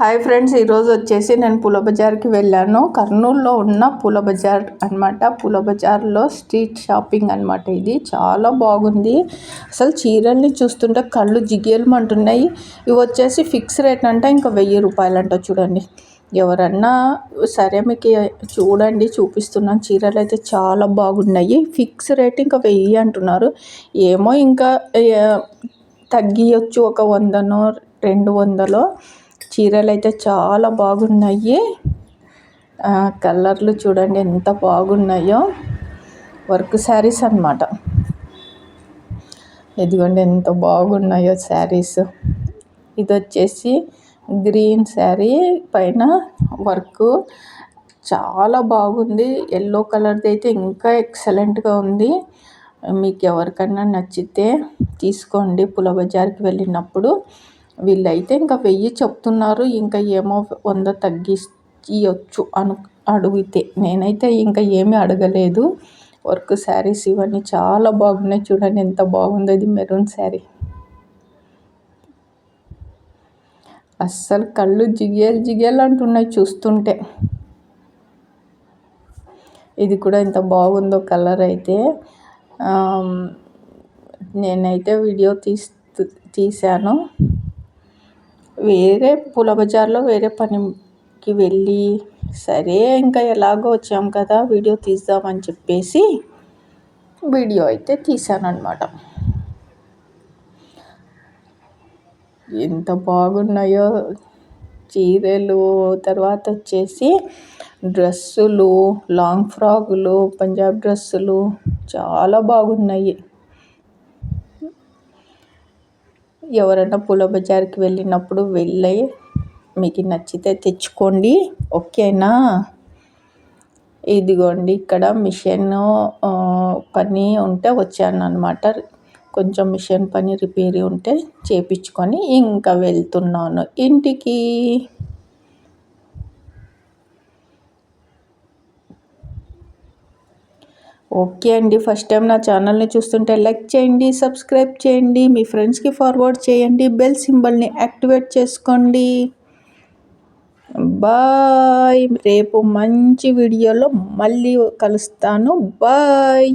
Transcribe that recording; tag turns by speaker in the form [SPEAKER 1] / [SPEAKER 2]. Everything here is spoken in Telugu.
[SPEAKER 1] హాయ్ ఫ్రెండ్స్, ఈరోజు వచ్చేసి నేను పూల బజార్కి వెళ్ళాను. కర్నూలులో ఉన్న పూల బజార్ అనమాట. పూల బజార్లో స్ట్రీట్ షాపింగ్ అనమాట. ఇది చాలా బాగుంది. అసలు చీరల్ని చూస్తుంటే కళ్ళు జిగేలమంటున్నాయి. ఇవి వచ్చేసి ఫిక్స్ రేట్ అంట, ఇంకా 1000 రూపాయలంట. చూడండి, ఎవరన్నా సరే మీకు చూడండి, చూపిస్తున్నాను. చీరలు అయితే చాలా బాగున్నాయి. ఫిక్స్ రేట్ ఇంకా 1000 అంటున్నారు. ఏమో ఇంకా తగ్గియచ్చు, ఒక 100నో 200లో. చీరలు అయితే చాలా బాగున్నాయి. కలర్లు చూడండి ఎంత బాగున్నాయో. వర్క్ శారీస్ అన్నమాట. ఇదిగోండి ఎంత బాగున్నాయో శారీస్. ఇది వచ్చేసి గ్రీన్ శారీ పైన వర్క్ చాలా బాగుంది. ఎల్లో కలర్ది అయితే ఇంకా ఎక్సలెంట్గా ఉంది. మీకు ఎవరికన్నా నచ్చితే తీసుకోండి. పూల బజార్కి వెళ్ళినప్పుడు వీళ్ళైతే ఇంకా 1000 చెప్తున్నారు. ఇంకా ఏమో 100 తగ్గియచ్చు అడిగితే. నేనైతే ఇంకా ఏమీ అడగలేదు. వర్క్ శారీస్ ఇవన్నీ చాలా బాగున్నాయి. చూడండి ఎంత బాగుందో. ఇది మెరూన్ శారీ. అస్సలు కళ్ళు జిగేలు అంటున్నాయి చూస్తుంటే. ఇది కూడా ఎంత బాగుందో కలర్ అయితే. నేనైతే వీడియో తీశాను. వేరే పూల బజార్లో వేరే పనికి వెళ్ళి, సరే ఇంకా ఎలాగో వచ్చాం కదా వీడియో తీద్దామని చెప్పేసి వీడియో అయితే తీశాను అన్నమాట. ఎంత బాగున్నాయో చీరలు. తర్వాత వచ్చేసి డ్రెస్సులు, లాంగ్ ఫ్రాకులు, పంజాబ్ డ్రెస్సులు చాలా బాగున్నాయి. ఎవరైనా పూల బజార్కి వెళ్ళినప్పుడు వెళ్ళి మీకు నచ్చితే తెచ్చుకోండి, ఓకేనా. ఇదిగోండి, ఇక్కడ మిషన్ పని ఉంటే వచ్చాను అనమాట. కొంచెం మిషన్ పని రిపేర్ ఉంటే చేపించుకొని ఇంకా వెళ్తున్నాను ఇంటికి. ఓకే అండి, ఫస్ట్ టైం నా ఛానల్ని చూస్తుంటే లైక్ చేయండి, సబ్స్క్రైబ్ చేయండి, మీ ఫ్రెండ్స్కి ఫార్వర్డ్ చేయండి, బెల్ సింబల్ని యాక్టివేట్ చేసుకోండి. బాయ్. రేపు మంచి వీడియోలో మళ్ళీ కలుస్తాను. బాయ్.